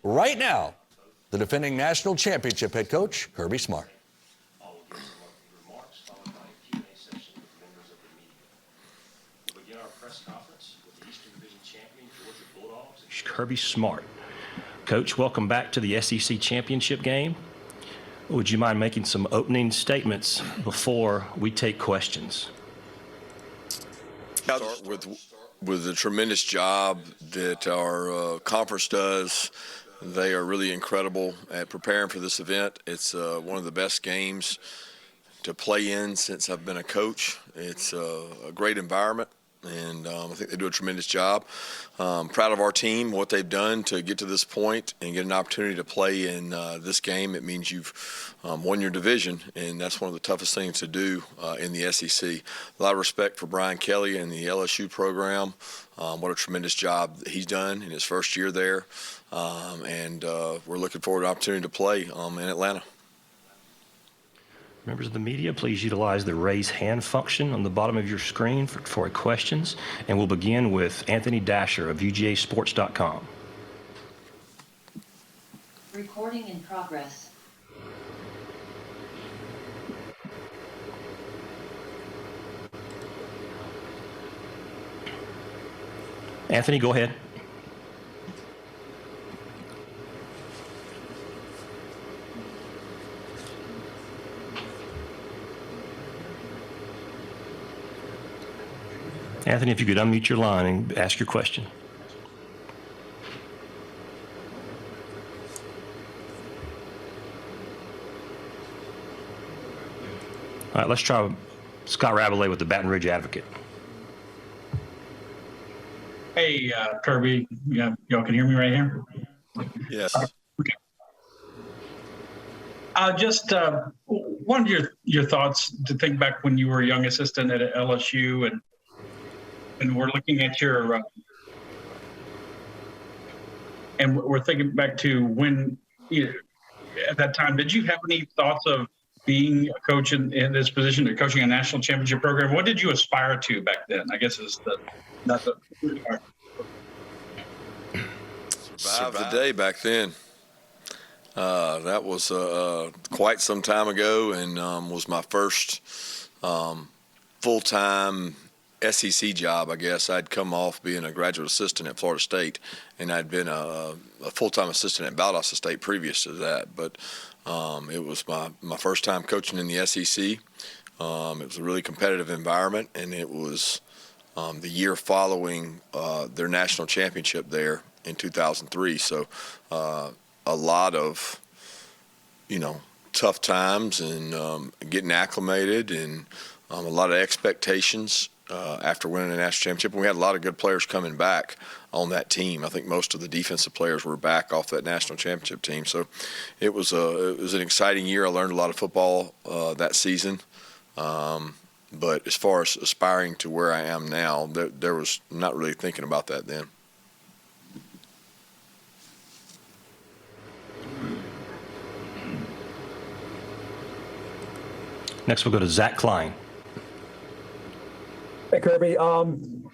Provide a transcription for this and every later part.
right now, the defending national championship head coach, Kirby Smart. Kirby Smart. Coach, welcome back to the SEC championship game. Would you mind making some opening statements before we take questions? I'll start with the tremendous job that our conference does. They are really incredible at preparing for this event. It's one of the best games to play in since I've been a coach. It's a great environment, and I think they do a tremendous job. Proud of our team, what they've done to get to this point and get an opportunity to play in this game. It means you've won your division, and that's one of the toughest things to do in the SEC. A lot of respect for Brian Kelly and the LSU program. What a tremendous job he's done in his first year there, and we're looking forward to the opportunity to play in Atlanta. Members of the media, please utilize the raise hand function on the bottom of your screen for questions. And we'll begin with Anthony Dasher of UGAsports.com. Recording in progress. Anthony, go ahead. Anthony, if you could unmute your line and ask your question. All right, let's try Scott Rabelais with the Baton Rouge Advocate. Hey, Kirby, y'all can hear me right here? Yes. Okay. Just wanted your thoughts to think back when you were a young assistant at LSU, and we're looking at your and we're thinking back to when at that time, did you have any thoughts of being a coach in this position, or coaching a national championship program? What did you aspire to back then? I guess is not the Survive the day back then. That was quite some time ago, and was my first full-time SEC job, I guess. I'd come off being a graduate assistant at Florida State, and I'd been a full-time assistant at Valdosta State previous to that. But it was my first time coaching in the SEC. It was a really competitive environment, and it was the year following their national championship there in 2003. So a lot of, tough times and getting acclimated, and a lot of expectations after winning the national championship. And we had a lot of good players coming back on that team. I think most of the defensive players were back off that national championship team. So it was an exciting year. I learned a lot of football that season. But as far as aspiring to where I am now, there was not really thinking about that then. Next, we'll go to Zach Klein. Hey, Kirby.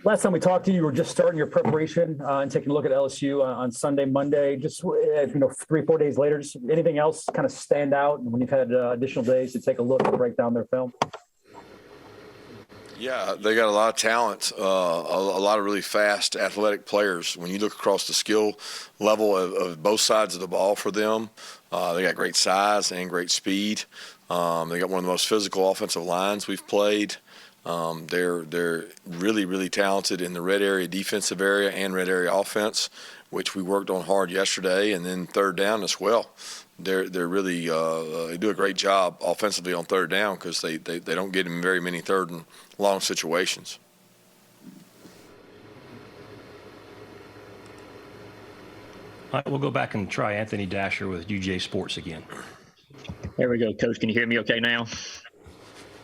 Last time we talked to you, you were just starting your preparation and taking a look at LSU on Sunday, Monday. Just 3-4 days later, just anything else kind of stand out when you've had additional days to take a look and break down their film? Yeah, they got a lot of talent, a lot of really fast, athletic players. When you look across the skill level of both sides of the ball for them, they got great size and great speed. They got one of the most physical offensive lines we've played. They're really, really talented in the red area defensive area and red area offense, which we worked on hard yesterday, and then third down as well. They're really they do a great job offensively on third down because they don't get in very many third and long situations. All right, we'll go back and try Anthony Dasher with UGA Sports again. There we go, Coach. Can you hear me okay now?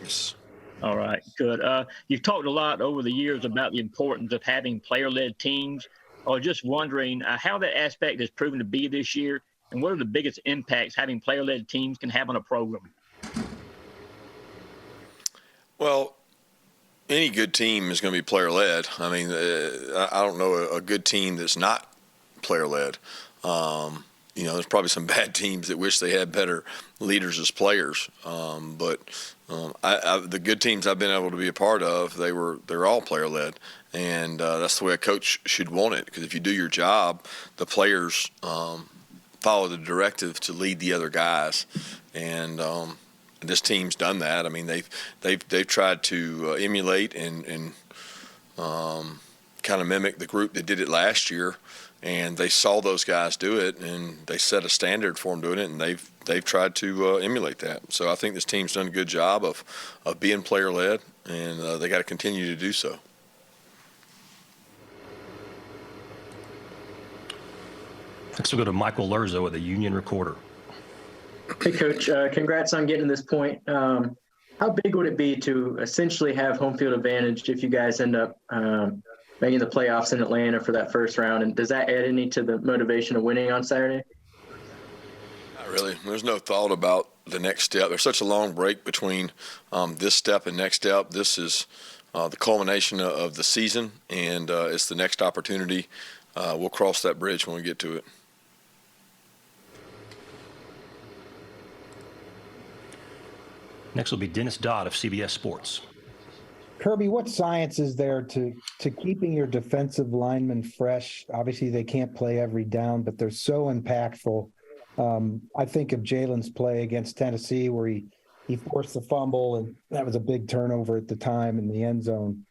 Yes. All right, good. You've talked a lot over the years about the importance of having player-led teams. I was just wondering how that aspect has proven to be this year, and what are the biggest impacts having player-led teams can have on a program? Well, any good team is going to be player-led. I mean, I don't know a good team that's not player-led. there's probably some bad teams that wish they had better leaders as players. But the good teams I've been able to be a part of, they're all player led, and that's the way a coach should want it. Because if you do your job, the players follow the directive to lead the other guys, and this team's done that. I mean, they've tried to emulate and kind of mimic the group that did it last year. And they saw those guys do it, and they set a standard for them doing it, and they've tried to emulate that. So I think this team's done a good job of being player-led, and they got to continue to do so. Next we'll go to Michael Lurzo at the Union Recorder. Hey, Coach. Congrats on getting to this point. How big would it be to essentially have home field advantage if you guys end up making the playoffs in Atlanta for that first round? And does that add any to the motivation of winning on Saturday? Not really. There's no thought about the next step. There's such a long break between this step and next step. This is the culmination of the season, and it's the next opportunity. We'll cross that bridge when we get to it. Next will be Dennis Dodd of CBS Sports. Kirby, what science is there to keeping your defensive linemen fresh? Obviously, they can't play every down, but they're so impactful. I think of Jalen's play against Tennessee where he forced the fumble, and that was a big turnover at the time in the end zone.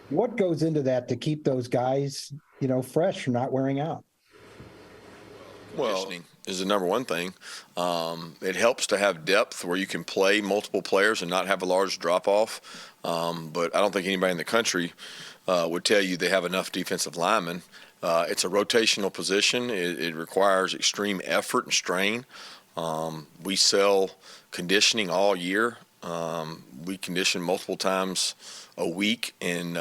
What goes into that to keep those guys, fresh and not wearing out? Well, is the number one thing. It helps to have depth where you can play multiple players and not have a large drop-off. But I don't think anybody in the country would tell you they have enough defensive linemen. It's a rotational position. It requires extreme effort and strain. We sell conditioning all year. We condition multiple times a week, and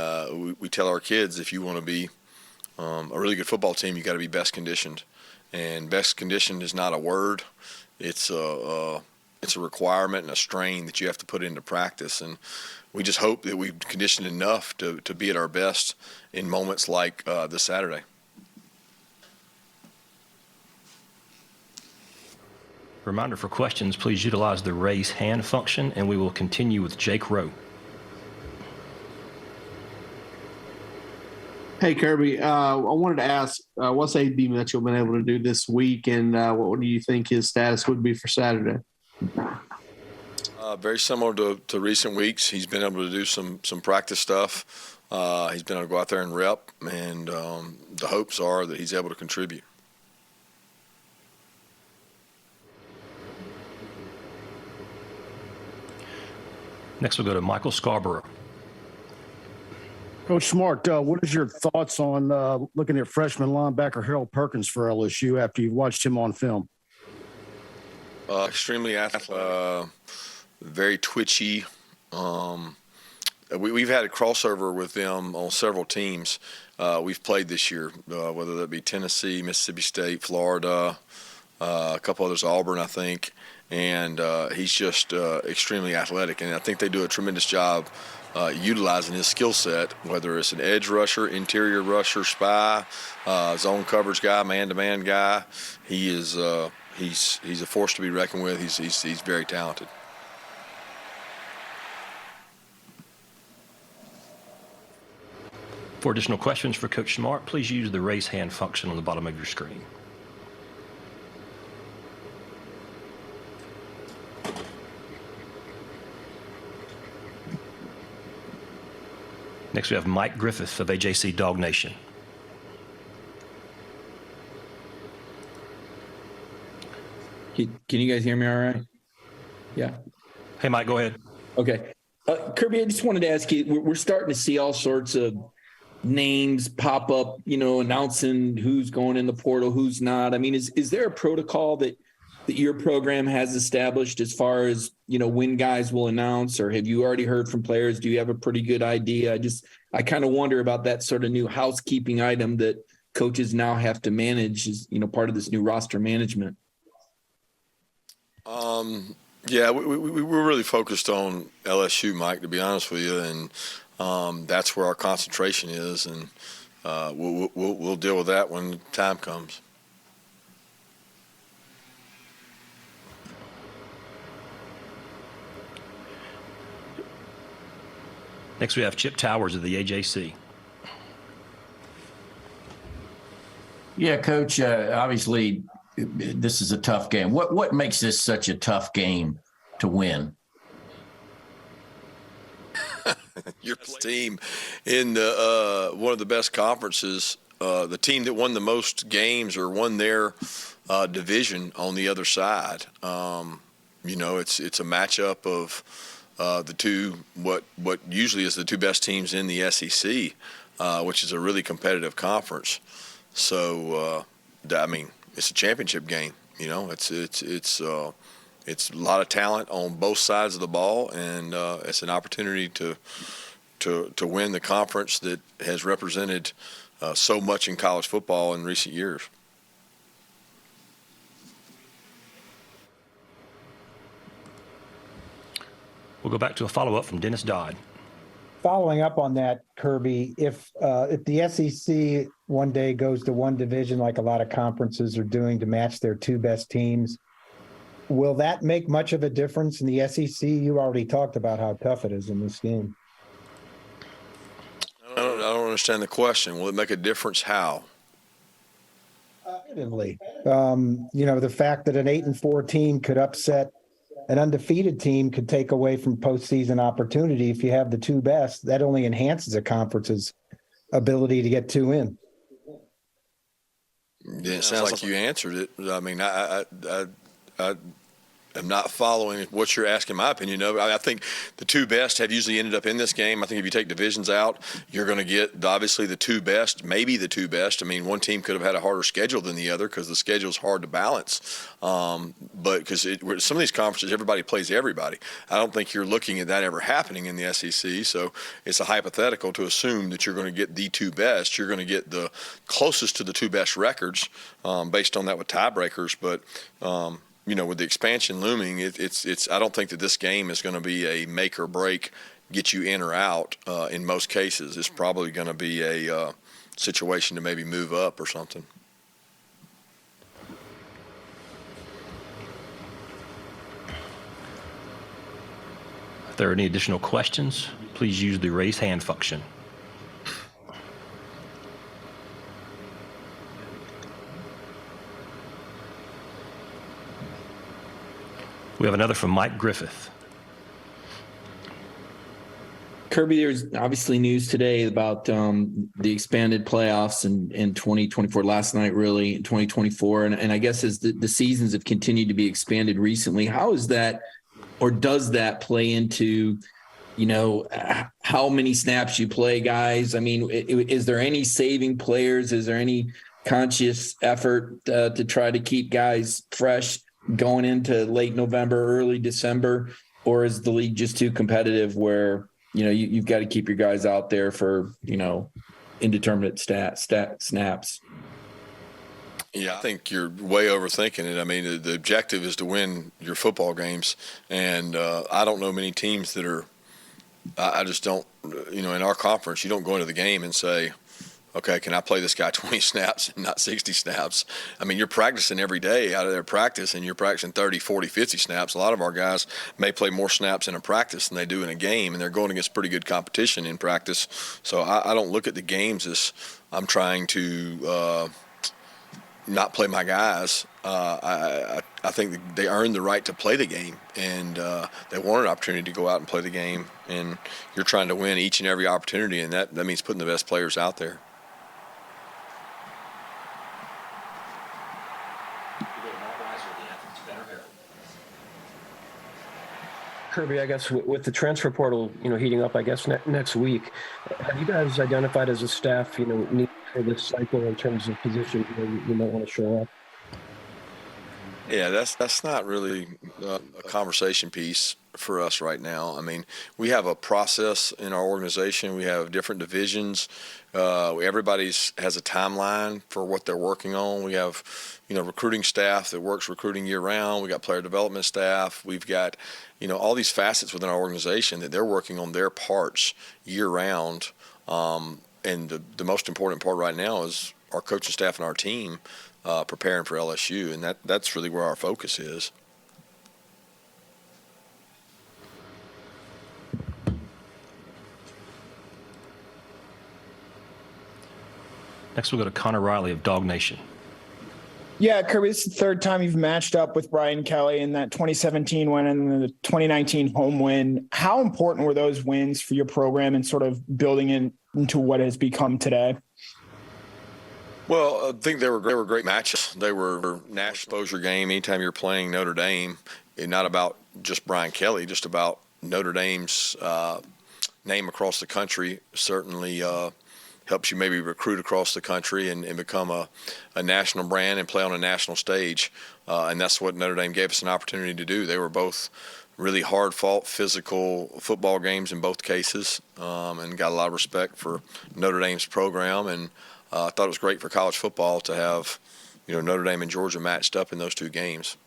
we tell our kids if you want to be a really good football team, you got to be best conditioned. And best conditioned is not a word. It's a requirement and a strain that you have to put into practice. And we just hope that we've conditioned enough to be at our best in moments like this Saturday. Reminder for questions, please utilize the raise hand function, and we will continue with Jake Rowe. Hey, Kirby, I wanted to ask, what's A.B. Mitchell been able to do this week, and what do you think his status would be for Saturday? Very similar to recent weeks. He's been able to do some practice stuff. He's been able to go out there and rep, and the hopes are that he's able to contribute. Next we'll go to Michael Scarborough. Coach Smart, what is your thoughts on looking at freshman linebacker Harold Perkins for LSU after you've watched him on film? Extremely athletic, very twitchy. We've had a crossover with them on several teams we've played this year, whether that be Tennessee, Mississippi State, Florida, a couple others, Auburn, I think. And he's just extremely athletic, and I think they do a tremendous job utilizing his skill set, whether it's an edge rusher, interior rusher, spy, zone coverage guy, man-to-man guy. He is he's a force to be reckoned with. He's very talented. For additional questions for Coach Smart, please use the raise hand function on the bottom of your screen. Next, we have Mike Griffith of AJC Dog Nation. Can you guys hear me all right? Yeah. Hey, Mike, go ahead. Okay. Kirby, I just wanted to ask you, we're starting to see all sorts of names pop up, announcing who's going in the portal, who's not. I mean, is there a protocol that your program has established as far as, when guys will announce, or have you already heard from players? Do you have a pretty good idea? I kind of wonder about that sort of new housekeeping item that coaches now have to manage as, part of this new roster management. Yeah, we're really focused on LSU, Mike, to be honest with you, and that's where our concentration is, and we'll deal with that when the time comes. Next, we have Chip Towers of the AJC. Yeah, Coach, obviously this is a tough game. What makes this such a tough game to win? Your team in the one of the best conferences, the team that won the most games or won their division on the other side. It's a matchup of the two what usually is the two best teams in the SEC, which is a really competitive conference. So it's a championship game. It's a lot of talent on both sides of the ball, and it's an opportunity to win the conference that has represented so much in college football in recent years. We'll go back to a follow-up from Dennis Dodd. Following up on that, Kirby, if the SEC one day goes to one division like a lot of conferences are doing to match their two best teams, will that make much of a difference in the SEC? You already talked about how tough it is in this game. I don't understand the question. Will it make a difference? How? Competitively, the fact that an 8-4 team could upset an undefeated team could take away from postseason opportunity. If you have the two best, that only enhances a conference's ability to get two in. Yeah, it sounds like you answered it. I mean, I'm not following what you're asking my opinion of. I think the two best have usually ended up in this game. I think if you take divisions out, you're going to get obviously the two best, maybe the two best. I mean, one team could have had a harder schedule than the other because the schedule is hard to balance. But because some of these conferences, everybody plays everybody. I don't think you're looking at that ever happening in the SEC. So it's a hypothetical to assume that you're going to get the two best. You're going to get the closest to the two best records based on that with tiebreakers. But with the expansion looming, it's. I don't think that this game is going to be a make or break, get you in or out. In most cases, it's probably going to be a situation to maybe move up or something. If there are any additional questions, please use the raise hand function. We have another from Mike Griffith. Kirby, there's obviously news today about the expanded playoffs in 2024, last night really, in 2024. And I guess as the seasons have continued to be expanded recently, how is that, or does that play into, how many snaps you play, guys? I mean, is there any saving players? Is there any conscious effort to try to keep guys fresh going into late November, early December, or is the league just too competitive where, you've got to keep your guys out there for, indeterminate snaps? Yeah, I think you're way overthinking it. I mean, the objective is to win your football games, and I don't know many teams that are – I just don't – in our conference, you don't go into the game and say, okay, can I play this guy 20 snaps and not 60 snaps? I mean, you're practicing every day out of their practice, and you're practicing 30, 40, 50 snaps. A lot of our guys may play more snaps in a practice than they do in a game, and they're going against pretty good competition in practice. So I don't look at the games as I'm trying to not play my guys. I think they earned the right to play the game, and they want an opportunity to go out and play the game, and you're trying to win each and every opportunity, and that means putting the best players out there. Kirby, I guess with the transfer portal, heating up, I guess next week, have you guys identified as a staff, need for this cycle in terms of position you might want to show up? Yeah, that's not really a conversation piece for us right now. I mean, we have a process in our organization. We have different divisions. Everybody has a timeline for what they're working on. We have, recruiting staff that works recruiting year round. We got player development staff. We've got, all these facets within our organization that they're working on their parts year round. And the most important part right now is our coaching staff and our team preparing for LSU, and that's really where our focus is. Next, we'll go to Connor Riley of Dog Nation. Yeah, Kirby, this is the third time you've matched up with Brian Kelly in that 2017 win and the 2019 home win. How important were those wins for your program and sort of building it into what has become today? Well, I think they were great matches. They were national exposure game. Anytime you're playing Notre Dame, it's not about just Brian Kelly, just about Notre Dame's name across the country. Certainly helps you maybe recruit across the country and become a national brand and play on a national stage. And that's what Notre Dame gave us an opportunity to do. They were both really hard-fought, physical football games in both cases, and got a lot of respect for Notre Dame's program. And I thought it was great for college football to have, Notre Dame and Georgia matched up in those two games.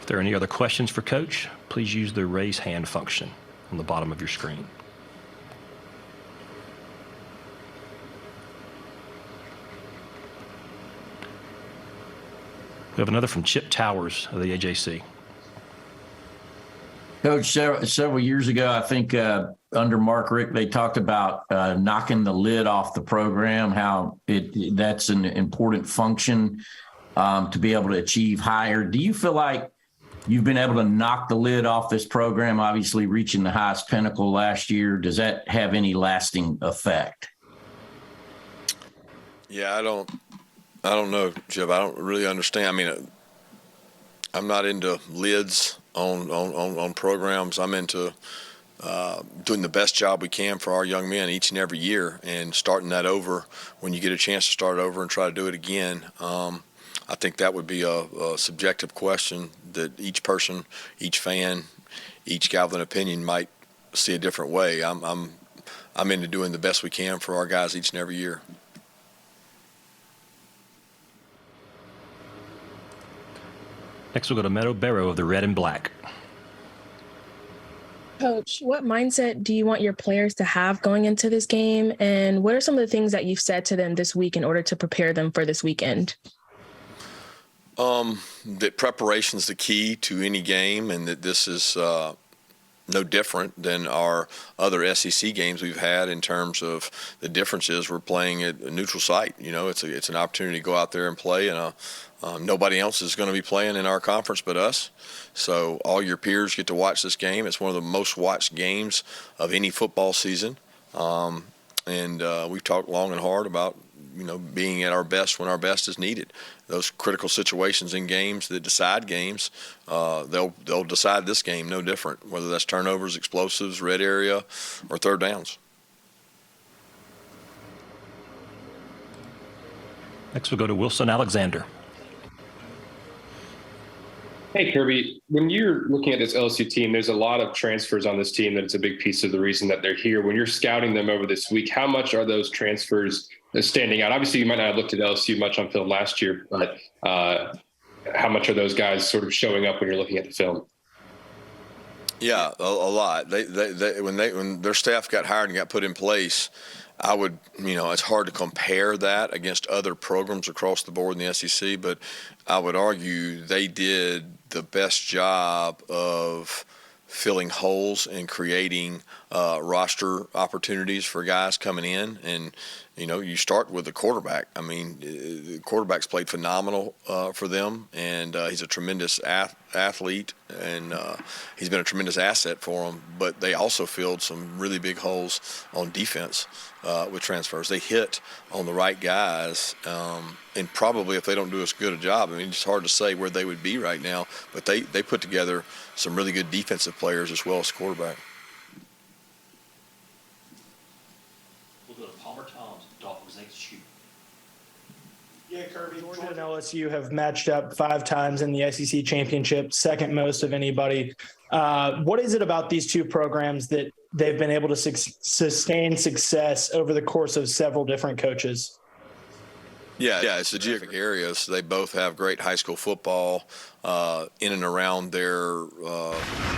If there are any other questions for Coach, please use the raise hand function on the bottom of your screen. We have another from Chip Towers of the AJC. Coach, several years ago, I think under Mark Richt, they talked about knocking the lid off the program, how that's an important function to be able to achieve higher. Do you feel like you've been able to knock the lid off this program, obviously reaching the highest pinnacle last year? Does that have any lasting effect? Yeah, I don't know, Jeb. I don't really understand. I mean, I'm not into lids on programs. I'm into doing the best job we can for our young men each and every year, and starting that over when you get a chance to start over and try to do it again. I think that would be a subjective question that each person, each fan, each guy with an opinion might see a different way. I'm into doing the best we can for our guys each and every year. Next, we'll go to Meadow Barrow of the Red and Black. Coach, what mindset do you want your players to have going into this game? And what are some of the things that you've said to them this week in order to prepare them for this weekend? That preparation is the key to any game, and that this is no different than our other SEC games we've had in terms of the differences. We're playing at a neutral site. It's an opportunity to go out there and play, and nobody else is going to be playing in our conference but us. So all your peers get to watch this game. It's one of the most watched games of any football season. And we've talked long and hard about, being at our best when our best is needed. Those critical situations in games that decide games, they'll decide this game no different, whether that's turnovers, explosives, red area, or third downs. Next, we'll go to Wilson Alexander. Hey, Kirby, when you're looking at this LSU team, there's a lot of transfers on this team that it's a big piece of the reason that they're here. When you're scouting them over this week, how much are those transfers standing out? Obviously, you might not have looked at LSU much on film last year, but how much are those guys sort of showing up when you're looking at the film? Yeah, a lot. When their staff got hired and got put in place, I would, it's hard to compare that against other programs across the board in the SEC, but I would argue they did the best job of filling holes and creating roster opportunities for guys coming in. And, you start with the quarterback. I mean, the quarterback's played phenomenal for them, and he's a tremendous athlete, and he's been a tremendous asset for them. But they also filled some really big holes on defense with transfers. They hit on the right guys, and probably if they don't do as good a job, it's hard to say where they would be right now, but they put together some really good defensive players as well as quarterback. We'll go to Palmer Tom's Dogs HQ. Yeah, Kirby, Georgia and LSU have matched up 5 times in the SEC championship, second most of anybody. What is it about these two programs that they've been able to sustain success over the course of several different coaches? Yeah, it's the geographic areas. They both have great high school football in and around their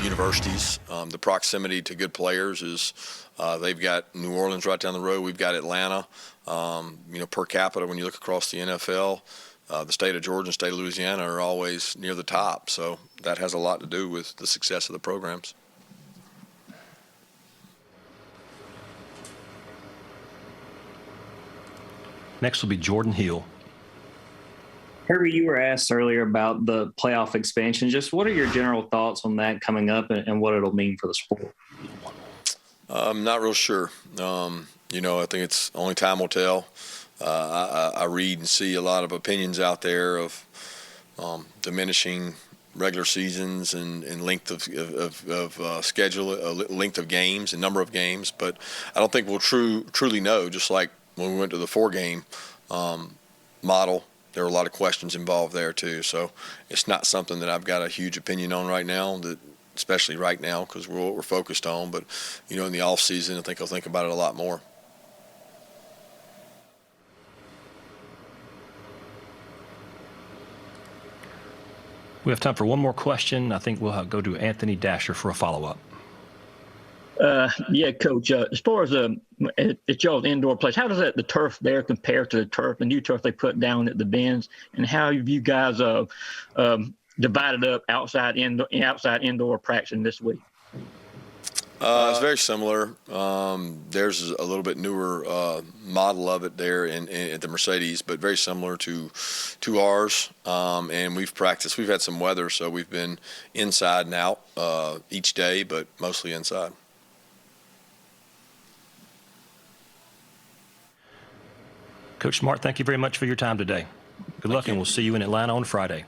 universities. The proximity to good players is they've got New Orleans right down the road. We've got Atlanta. Per capita, when you look across the NFL, the state of Georgia and state of Louisiana are always near the top. So that has a lot to do with the success of the programs. Next will be Jordan Hill. Kirby, you were asked earlier about the playoff expansion. Just what are your general thoughts on that coming up and what it'll mean for the sport? I'm not real sure. I think it's only time will tell. I read and see a lot of opinions out there of diminishing regular seasons and length of schedule, length of games and number of games. But I don't think we'll truly know. Just like when we went to the 4-game model, there were a lot of questions involved there too. So it's not something that I've got a huge opinion on right now, especially right now because we're focused on. But in the off season, I think I'll think about it a lot more. We have time for one more question. I think we'll go to Anthony Dasher for a follow-up. Yeah, Coach. As far as at y'all's indoor place, how does the turf there compare to the new turf they put down at the Bends, and how have you guys divided up outside indoor practicing this week? It's very similar. There's a little bit newer model of it there at the Mercedes, but very similar to ours. And we've practiced. We've had some weather, so we've been inside and out each day, but mostly inside. Coach Smart, thank you very much for your time today. Good luck, and we'll see you in Atlanta on Friday.